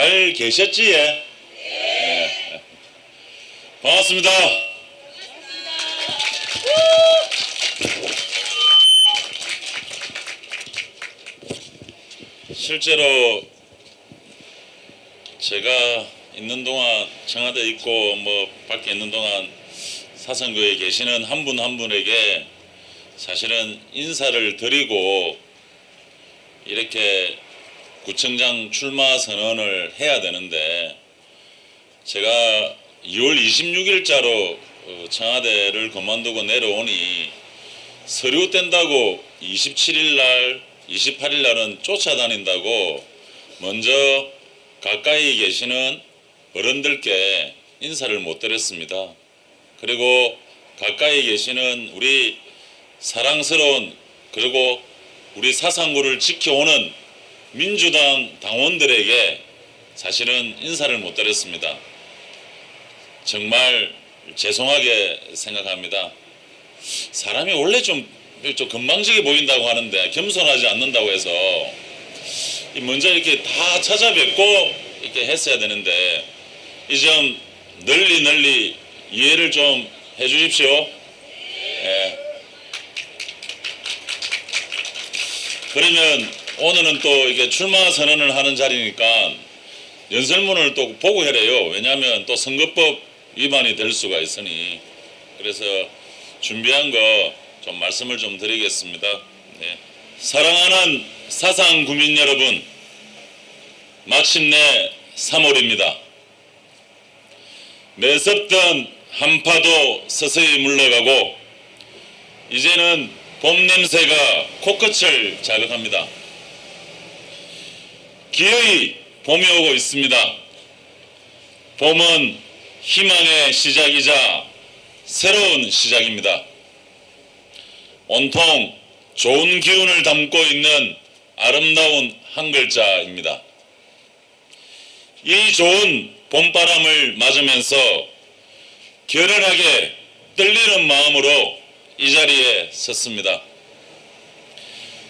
잘 계셨지? 예? 네. 반갑습니다. 실제로 제가 있는 동안 청와대 있고 밖에 있는 동안 사상구에 계시는 한 분 한 분에게 사실은 인사를 드리고 이렇게 구청장 출마 선언을 해야 되는데 제가 2월 26일자로 청와대를 그만두고 내려오니 서류 뗀다고 27일 날 28일 날은 쫓아다닌다고 먼저 가까이 계시는 어른들께 인사를 못 드렸습니다. 그리고 가까이 계시는 우리 사랑스러운 그리고 우리 사상구를 지켜오는 민주당 당원들에게 사실은 인사를 못 드렸습니다. 정말 죄송하게 생각합니다. 사람이 원래 좀 건방지게 보인다고 하는데 겸손하지 않는다고 해서 먼저 이렇게 다 찾아뵙고 이렇게 했어야 되는데 이 점 널리 이해를 좀 해주십시오. 예. 그러면 오늘은 또 이게 출마 선언을 하는 자리니까 연설문을 또 보고 해래요. 왜냐하면 또 선거법 위반이 될 수가 있으니. 그래서 준비한 거 좀 말씀을 좀 드리겠습니다. 네. 사랑하는 사상구민 여러분, 마침내 3월입니다. 매섭던 한파도 서서히 물러가고 이제는 봄 냄새가 코끝을 자극합니다. 기어이 봄이 오고 있습니다. 봄은 희망의 시작이자 새로운 시작입니다. 온통 좋은 기운을 담고 있는 아름다운 한 글자입니다. 이 좋은 봄바람을 맞으면서 결연하게 떨리는 마음으로 이 자리에 섰습니다.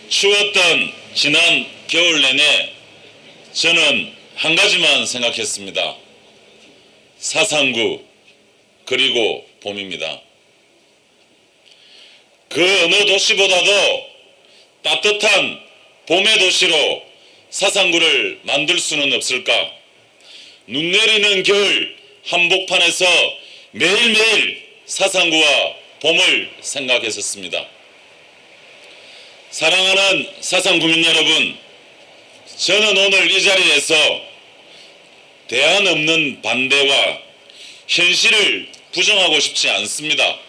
추웠던 지난 겨울 내내 저는 한 가지만 생각했습니다. 사상구 그리고 봄입니다. 그 어느 도시보다도 따뜻한 봄의 도시로 사상구를 만들 수는 없을까? 눈 내리는 겨울 한복판에서 매일매일 사상구와 봄을 생각했었습니다. 사랑하는 사상구민 여러분, 저는 오늘 이 자리에서 대안 없는 반대와 현실을 부정하고 싶지 않습니다.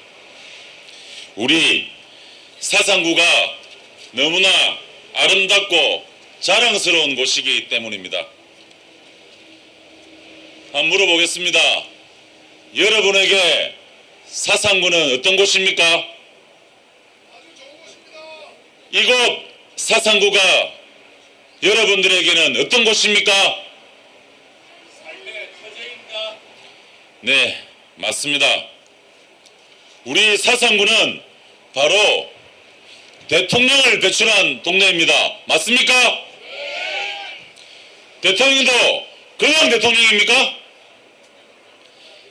우리 사상구가 너무나 아름답고 자랑스러운 곳이기 때문입니다. 한번 물어보겠습니다. 여러분에게 사상구는 어떤 곳입니까? 아주 좋은 곳입니다. 이곳 사상구가 여러분들에게는 어떤 곳입니까? 삶의 터전입니다. 네, 맞습니다. 우리 사상구는 바로 대통령을 배출한 동네입니다. 맞습니까? 네. 대통령도 그냥 대통령입니까?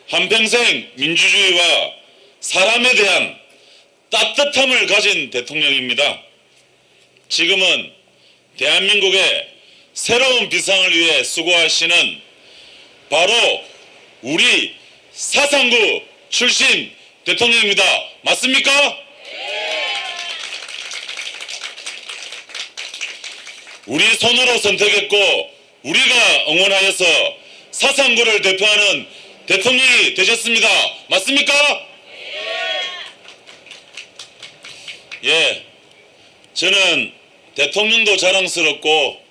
한평생 민주주의와 사람에 대한 따뜻함을 가진 대통령입니다. 지금은 대한민국의 새로운 비상을 위해 수고하시는 바로 우리 사상구 출신 대통령입니다. 맞습니까? 우리 손으로 선택했고 우리가 응원하여서 사상구를 대표하는 대통령이 되셨습니다. 맞습니까? 예, 저는 대통령도 자랑스럽고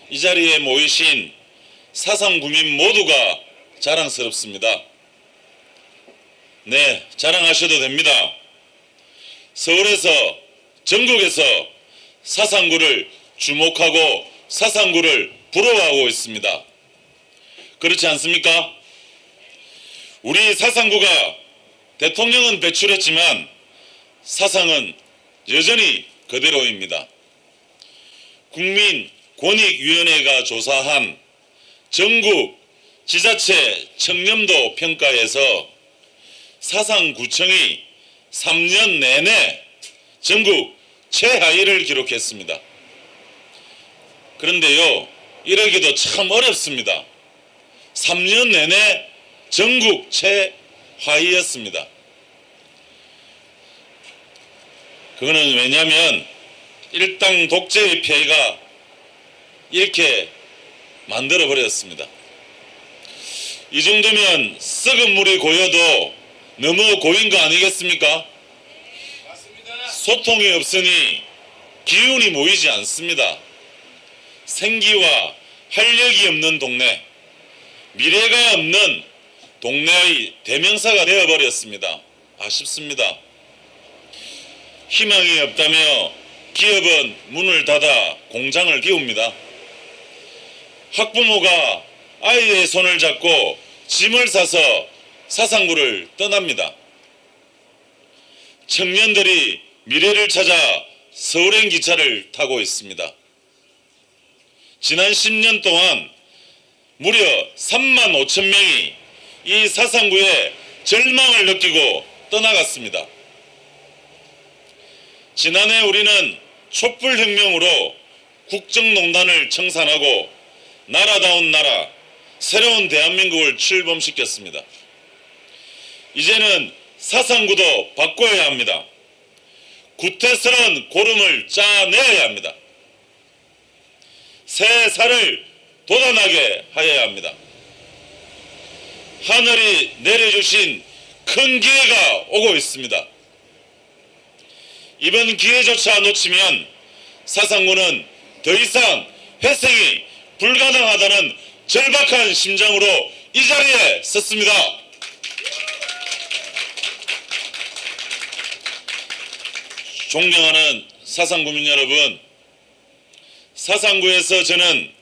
이 자리에 모이신 사상구민 모두가 자랑스럽습니다. 네, 자랑하셔도 됩니다. 서울에서 전국에서 사상구를 주목하고 사상구를 부러워하고 있습니다. 그렇지 않습니까? 우리 사상구가 대통령은 배출했지만 사상은 여전히 그대로입니다. 국민권익위원회가 조사한 전국 지자체 청렴도 평가에서 사상구청이 3년 내내 전국 최하위를 기록했습니다. 그런데요, 이러기도 참 어렵습니다. 3년 내내 전국 최하위였습니다. 그거는 왜냐하면 일당 독재의 폐해가 이렇게 만들어버렸습니다. 이 정도면 썩은 물이 고여도 너무 고인 거 아니겠습니까? 맞습니다. 소통이 없으니 기운이 모이지 않습니다. 생기와 활력이 없는 동네, 미래가 없는 동네의 대명사가 되어버렸습니다. 아쉽습니다. 희망이 없다며 기업은 문을 닫아 공장을 비웁니다. 학부모가 아이의 손을 잡고 짐을 싸서 사상구를 떠납니다. 청년들이 미래를 찾아 서울행 기차를 타고 있습니다. 지난 10년 동안 무려 3만 5천 명이 이 사상구에 절망을 느끼고 떠나갔습니다. 지난해 우리는 촛불혁명으로 국정농단을 청산하고 나라다운 나라, 새로운 대한민국을 출범시켰습니다. 이제는 사상구도 바꿔야 합니다. 구태스러운 고름을 짜내야 합니다. 새 살을 돋아나게 하여야 합니다. 하늘이 내려주신 큰 기회가 오고 있습니다. 이번 기회조차 놓치면 사상구는 더 이상 회생이 불가능하다는 절박한 심정으로 이 자리에 섰습니다. 존경하는 사상구민 여러분, 사상구에서 저는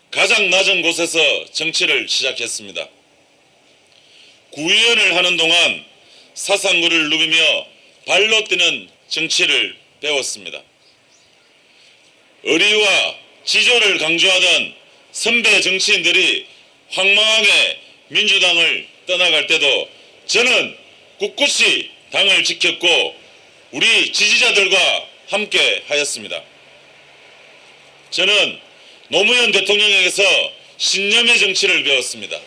가장 낮은 곳에서 정치를 시작했습니다. 구의원을 하는 동안 사상구를 누비며 발로 뛰는 정치를 배웠습니다. 의리와 지조를 강조하던 선배 정치인들이 황망하게 민주당을 떠나갈 때도 저는 꿋꿋이 당을 지켰고 우리 지지자들과 함께 하였습니다. 저는 노무현 대통령에게서 신념의 정치를 배웠습니다.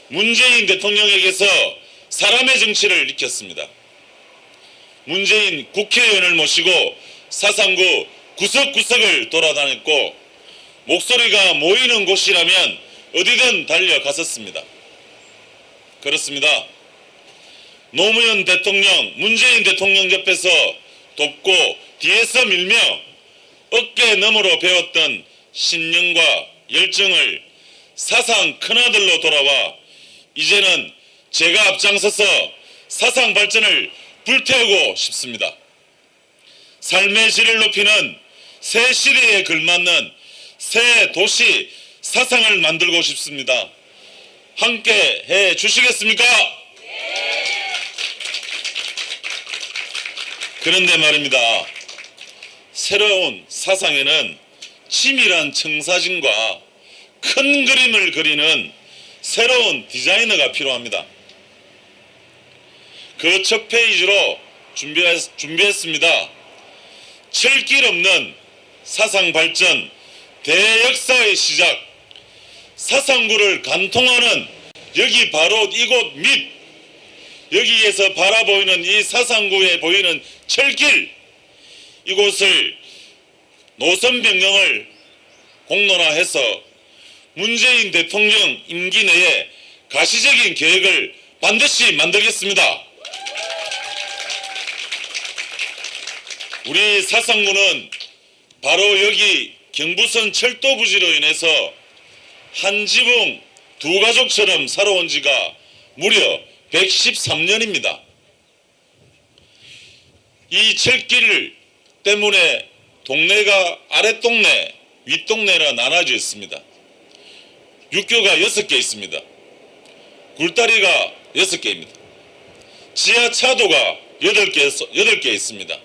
문재인 대통령에게서 사람의 정치를 익혔습니다. 문재인 국회의원을 모시고 사상구 구석구석을 돌아다녔고 목소리가 모이는 곳이라면 어디든 달려갔었습니다. 그렇습니다. 노무현 대통령, 문재인 대통령 옆에서 돕고 뒤에서 밀며 어깨 너머로 배웠던 신념과 열정을 사상 큰아들로 돌아와 이제는 제가 앞장서서 사상 발전을 불태우고 싶습니다. 삶의 질을 높이는 새 시대에 걸맞는 새 도시 사상을 만들고 싶습니다. 함께 해 주시겠습니까? 그런데 말입니다. 새로운 사상에는 치밀한 청사진과 큰 그림을 그리는 새로운 디자이너가 필요합니다. 그 첫 페이지로 준비했습니다. 철길 없는 사상 발전 대역사의 시작, 사상구를 관통하는 여기 바로 이곳 및 여기에서 바라보이는 이 사상구에 보이는 철길, 이곳을 노선 변경을 공론화해서 문재인 대통령 임기 내에 가시적인 계획을 반드시 만들겠습니다. 우리 사상구는 바로 여기 경부선 철도 부지로 인해서 한 지붕 두 가족처럼 살아온 지가 무려 113년입니다. 이 철길 때문에 동네가 아랫동네, 윗동네라 나눠져 있습니다. 육교가 6개 있습니다. 굴다리가 6개입니다. 지하차도가 8개 있습니다.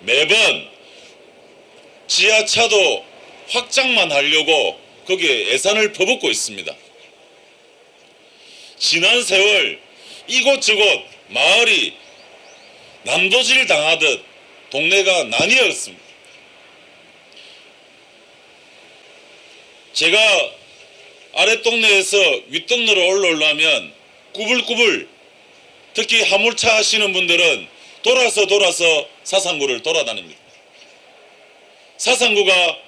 매번 지하차도 확장만 하려고 거기에 예산을 퍼붓고 있습니다. 지난 세월 이곳저곳 마을이 난도질 당하듯 동네가 나뉘었습니다. 제가 아랫동네에서 윗동네로 올라오려면 꾸불꾸불, 특히 화물차 하시는 분들은 돌아서 사상구를 돌아다닙니다. 사상구가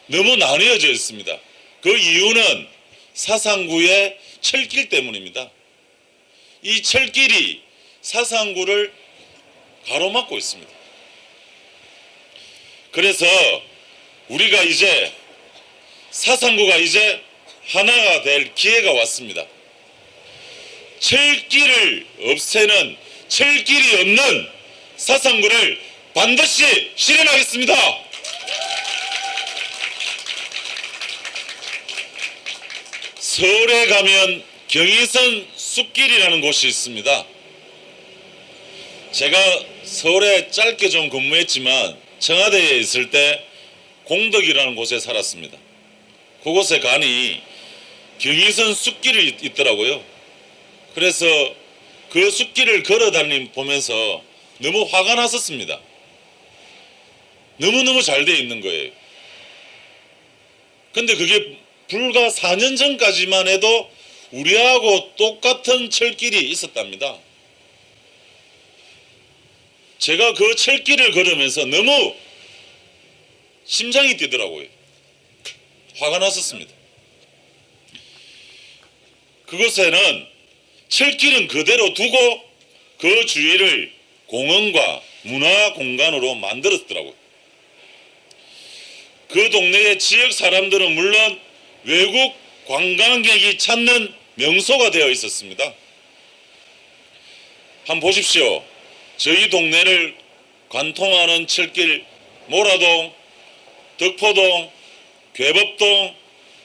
너무 나뉘어져 있습니다. 그 이유는 사상구의 철길 때문입니다. 이 철길이 사상구를 가로막고 있습니다. 그래서 우리가 이제 사상구가 이제 하나가 될 기회가 왔습니다. 철길을 없애는, 철길이 없는 사상구를 반드시 실현하겠습니다. 서울에 가면 경의선 숲길이라는 곳이 있습니다. 제가 서울에 짧게 좀 근무했지만 청와대에 있을 때 공덕이라는 곳에 살았습니다. 그곳에 가니 경의선 숲길이 있더라고요. 그래서 그 숲길을 걸어 보면서 너무 화가 났었습니다. 너무너무 잘 돼 있는 거예요. 근데 그게 불과 4년 전까지만 해도 우리하고 똑같은 철길이 있었답니다. 제가 그 철길을 걸으면서 너무 심장이 뛰더라고요. 화가 났었습니다. 그곳에는 철길은 그대로 두고 그 주위를 공원과 문화 공간으로 만들었더라고요. 그 동네의 지역 사람들은 물론 외국 관광객이 찾는 명소가 되어 있었습니다. 한번 보십시오. 저희 동네를 관통하는 철길, 모라동, 덕포동, 괴법동,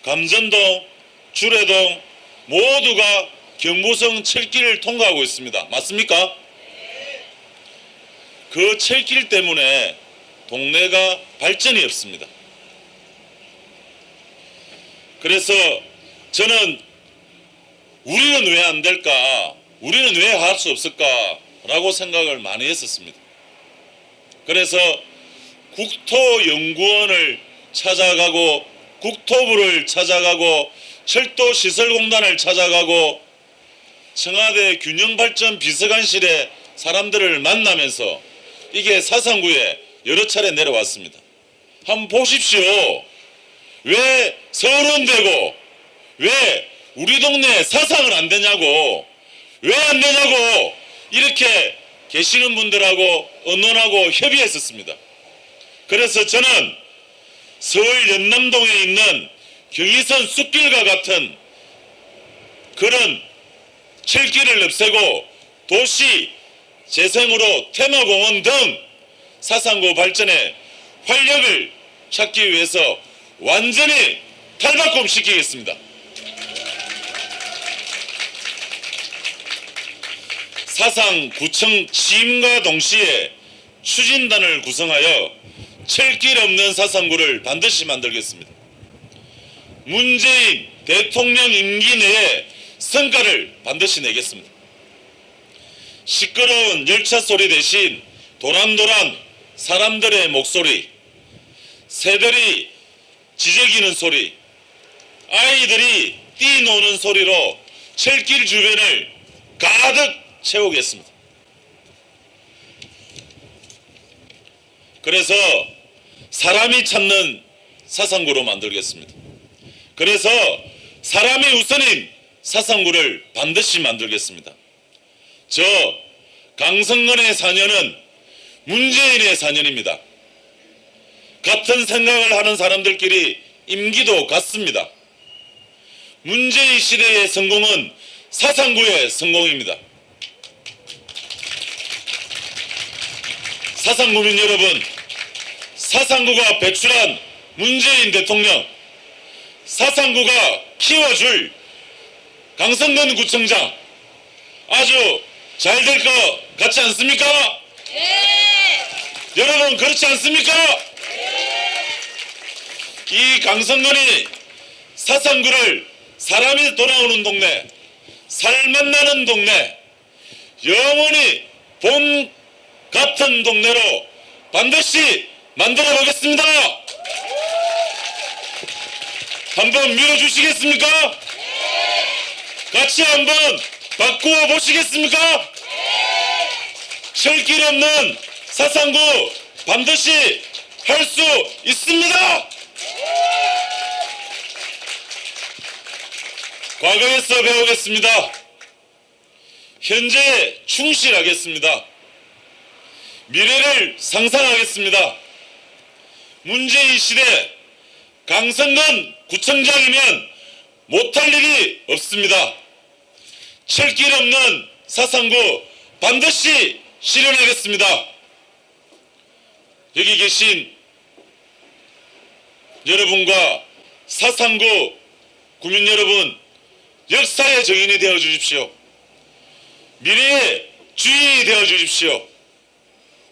감전동, 주례동 모두가 경부성 철길을 통과하고 있습니다. 맞습니까? 그 철길 때문에 동네가 발전이 없습니다. 그래서 저는 우리는 왜 안 될까? 우리는 왜 할 수 없을까? 라고 생각을 많이 했었습니다. 그래서 국토연구원을 찾아가고 국토부를 찾아가고 철도시설공단을 찾아가고 청와대 균형발전 비서관실의 사람들을 만나면서 이게 사상구에 여러 차례 내려왔습니다. 한번 보십시오. 왜 서울은 되고 왜 우리 동네 사상은 안 되냐고, 왜 안 되냐고 이렇게 계시는 분들하고 의논하고 협의했었습니다. 그래서 저는 서울 연남동에 있는 경의선 숲길과 같은 그런 철길을 없애고 도시 재생으로 테마공원 등 사상구 발전에 활력을 찾기 위해서 완전히 탈바꿈시키겠습니다. 사상구청 취임과 동시에 추진단을 구성하여 철길 없는 사상구를 반드시 만들겠습니다. 문재인 대통령 임기 내에 성과를 반드시 내겠습니다. 시끄러운 열차 소리 대신 도란도란 사람들의 목소리, 새들이 지저귀는 소리, 아이들이 뛰노는 소리로 철길 주변을 가득 채우겠습니다. 그래서 사람이 찾는 사상구로 만들겠습니다. 그래서 사람이 우선인 사상구를 반드시 만들겠습니다. 저 강성근의 4년은 문재인의 4년입니다. 같은 생각을 하는 사람들끼리 임기도 같습니다. 문재인 시대의 성공은 사상구의 성공입니다. 사상구민 여러분, 사상구가 배출한 문재인 대통령, 사상구가 키워줄 강성근 구청장 아주 잘 될 것 같지 않습니까? 네. 여러분 그렇지 않습니까? 네. 이 강성근이 사상구를 사람이 돌아오는 동네, 살맛 나는 동네, 영원히 봄 같은 동네로 반드시 만들어 보겠습니다. 한번 밀어주시겠습니까? 같이 한번 바꾸어 보시겠습니까? 철길 없는 사상구 반드시 할 수 있습니다. 과거에서 배우겠습니다. 현재에 충실하겠습니다. 미래를 상상하겠습니다. 문재인 시대 강성근 구청장이면 못할 일이 없습니다. 철길 없는 사상구 반드시 실현하겠습니다. 여기 계신 여러분과 사상구 구민 여러분, 역사의 정인이 되어 주십시오. 미래의 주인이 되어 주십시오.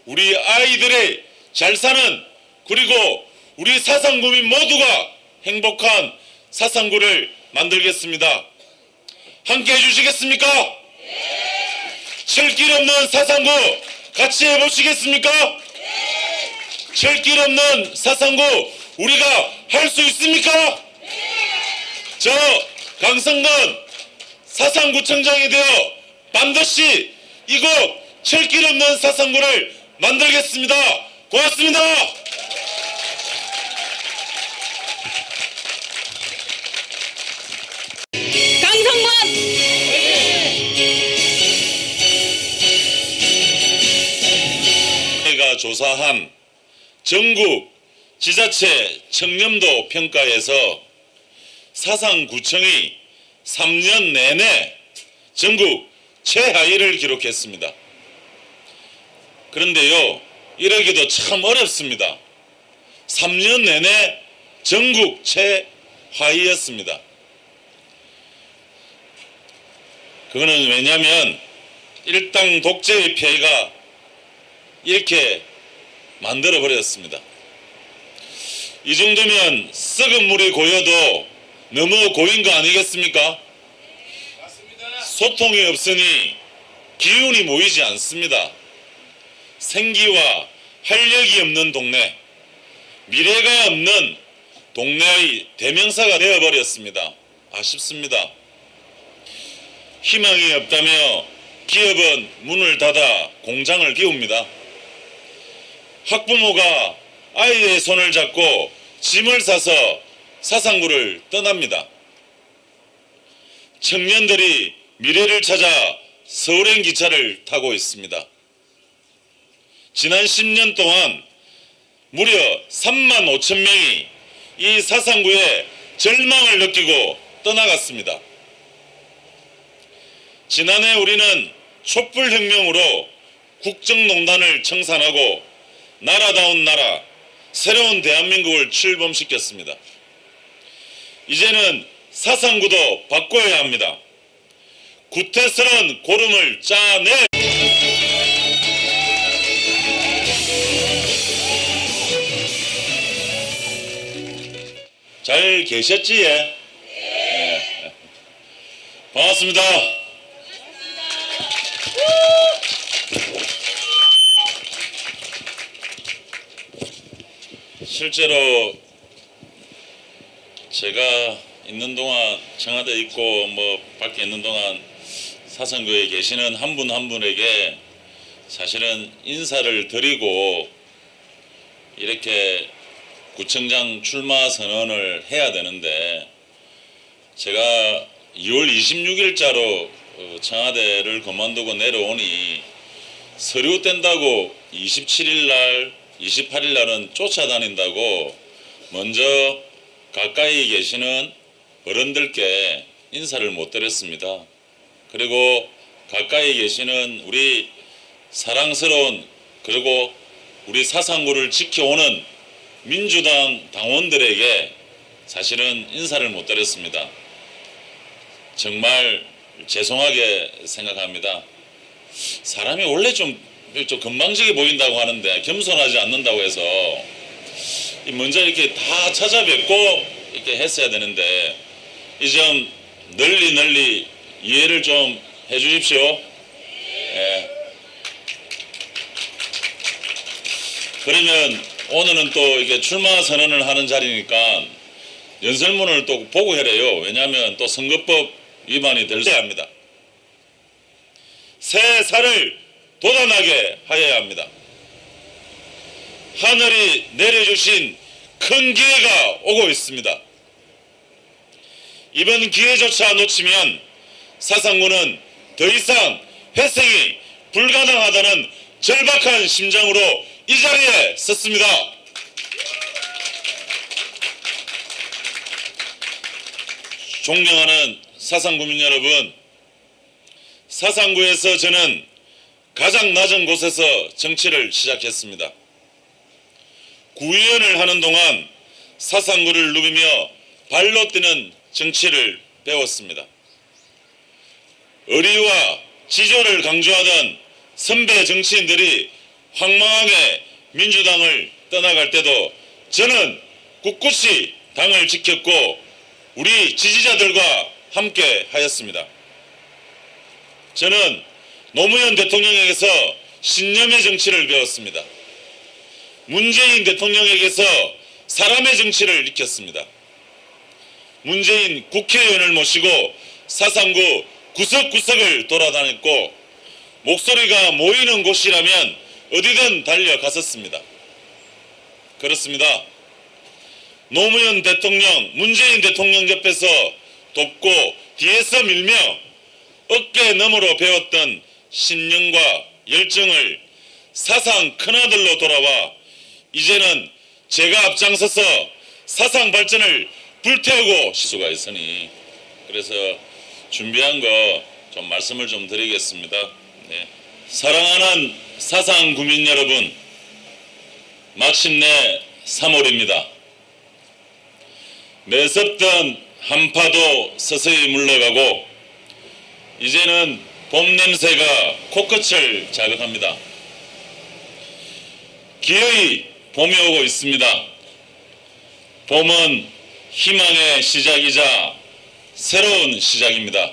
우리 아이들의 잘 사는, 그리고 우리 사상구민 모두가 행복한 사상구를 만들겠습니다. 함께 해주시겠습니까? 철길 없는 사상구 같이 해보시겠습니까? 철길 없는 사상구 우리가 할 수 있습니까? 저 강성근 사상구청장이 되어 반드시 이곳 철길 없는 사상구를 만들겠습니다. 고맙습니다. 강성근 가 조사한 전국 지자체 청렴도 평가에서 사상구청이 3년 내내 전국 최하위를 기록했습니다. 그런데요, 이러기도 참 어렵습니다. 3년 내내 전국 최하위였습니다. 그거는 왜냐하면 일당 독재의 폐해가 이렇게 만들어 버렸습니다. 이 정도면 썩은 물이 고여도 너무 고인 거 아니겠습니까? 맞습니다. 소통이 없으니 기운이 모이지 않습니다. 생기와 활력이 없는 동네, 미래가 없는 동네의 대명사가 되어버렸습니다. 아쉽습니다. 희망이 없다며 기업은 문을 닫아 공장을 비웁니다. 학부모가 아이의 손을 잡고 짐을 싸서 사상구를 떠납니다. 청년들이 미래를 찾아 서울행 기차를 타고 있습니다. 지난 10년 동안 무려 3만 5천 명이 이 사상구에 절망을 느끼고 떠나갔습니다. 지난해 우리는 촛불혁명으로 국정농단을 청산하고 나라다운 나라, 새로운 대한민국을 출범시켰습니다. 이제는 사상구도 바꿔야 합니다. 구태스러운 고름을 짜내 잘 계셨지? 예? 네. 반갑습니다. 실제로 제가 있는 동안 청와대 있고 뭐 밖에 있는 동안 사상구에 계시는 한 분 한 분에게 사실은 인사를 드리고 이렇게 구청장 출마 선언을 해야 되는데 제가 2월 26일자로 청와대를 그만두고 내려오니 서류 뗀다고 27일 날 28일 날은 쫓아다닌다고 먼저 가까이 계시는 어른들께 인사를 못 드렸습니다. 그리고 가까이 계시는 우리 사랑스러운 그리고 우리 사상구를 지켜오는 민주당 당원들에게 사실은 인사를 못 드렸습니다. 정말 죄송하게 생각합니다. 사람이 원래 좀 건방지게 보인다고 하는데 겸손하지 않는다고 해서 먼저 이렇게 다 찾아뵙고 이렇게 했어야 되는데 이 점 널리 이해를 좀 해주십시오. 예. 그러면 오늘은 또 이게 출마 선언을 하는 자리니까 연설문을 또 보고 해래요. 왜냐하면 또 선거법 위반이 될 수 합니다. 새 살을 돋아나게 하여야 합니다. 하늘이 내려주신 큰 기회가 오고 있습니다. 이번 기회조차 놓치면 사상군은 더 이상 회생이 불가능하다는 절박한 심정으로 이 자리에 섰습니다. 존경하는 사상구민 여러분, 사상구에서 저는 가장 낮은 곳에서 정치를 시작했습니다. 구의원을 하는 동안 사상구를 누비며 발로 뛰는 정치를 배웠습니다. 의리와 지조를 강조하던 선배 정치인들이 황망하게 민주당을 떠나갈 때도 저는 꿋꿋이 당을 지켰고 우리 지지자들과 함께 하였습니다. 저는 노무현 대통령에게서 신념의 정치를 배웠습니다. 문재인 대통령에게서 사람의 정치를 익혔습니다. 문재인 국회의원을 모시고 사상구 구석구석을 돌아다녔고 목소리가 모이는 곳이라면 어디든 달려갔었습니다. 그렇습니다. 노무현 대통령, 문재인 대통령 옆에서 돕고 뒤에서 밀며 어깨 너머로 배웠던 신념과 열정을 사상 큰아들로 돌아와 이제는 제가 앞장서서 사상 발전을 불태우고 수가 있으니 그래서 준비한 거 좀 말씀을 좀 드리겠습니다. 네. 사랑하는 사상구민 여러분, 마침내 3월입니다. 매섭던 한파도 서서히 물러가고 이제는 봄 냄새가 코끝을 자극합니다. 기어이 봄이 오고 있습니다. 봄은 희망의 시작이자 새로운 시작입니다.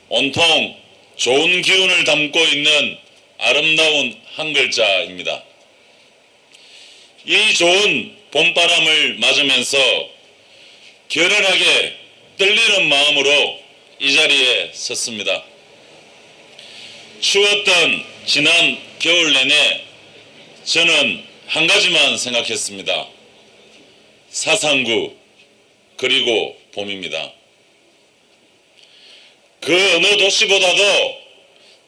온통 좋은 기운을 담고 있는 아름다운 한 글자입니다. 이 좋은 봄바람을 맞으면서 결연하게 떨리는 마음으로 이 자리에 섰습니다. 추웠던 지난 겨울 내내 저는 한 가지만 생각했습니다. 사상구 그리고 봄입니다. 그 어느 도시보다도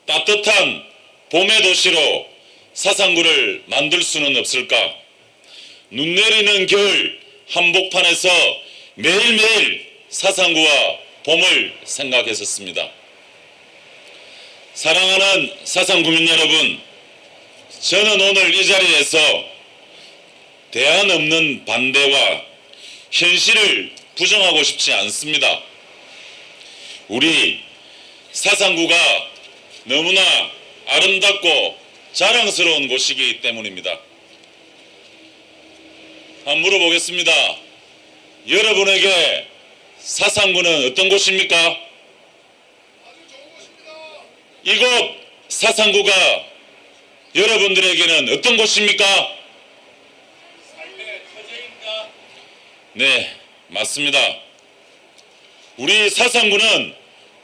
따뜻한 봄의 도시로 사상구를 만들 수는 없을까? 눈 내리는 겨울 한복판에서 매일매일 사상구와 봄을 생각했었습니다. 사랑하는 사상구민 여러분, 저는 오늘 이 자리에서 대안 없는 반대와 현실을 부정하고 싶지 않습니다. 우리 사상구가 너무나 아름답고 자랑스러운 곳이기 때문입니다. 한번 물어보겠습니다. 여러분에게 사상구는 어떤 곳입니까? 이곳 사상구가 여러분들에게는 어떤 곳입니까? 네, 맞습니다. 우리 사상구는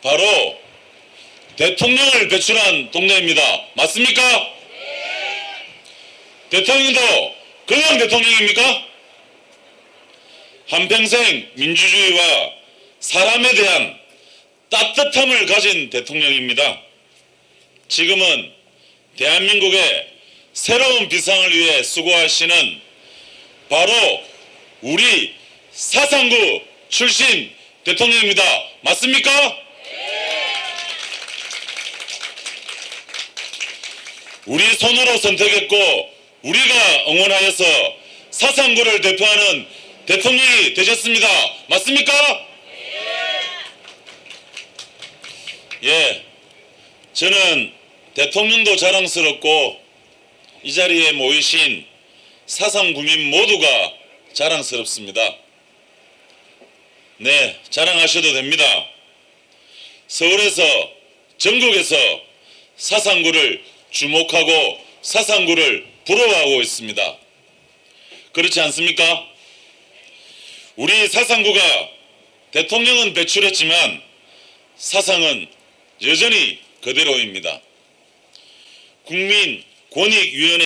바로 대통령을 배출한 동네입니다. 맞습니까? 대통령도 그냥 대통령입니까? 한평생 민주주의와 사람에 대한 따뜻함을 가진 대통령입니다. 지금은 대한민국의 새로운 비상을 위해 수고하시는 바로 우리 사상구 출신 대통령입니다. 맞습니까? 우리 손으로 선택했고 우리가 응원하여서 사상구를 대표하는 대통령이 되셨습니다. 맞습니까? 예, 저는 대통령도 자랑스럽고 이 자리에 모이신 사상구민 모두가 자랑스럽습니다. 네, 자랑하셔도 됩니다. 서울에서 전국에서 사상구를 주목하고 사상구를 부러워하고 있습니다. 그렇지 않습니까? 우리 사상구가 대통령은 배출했지만 사상은 여전히 그대로입니다. 국민권익위원회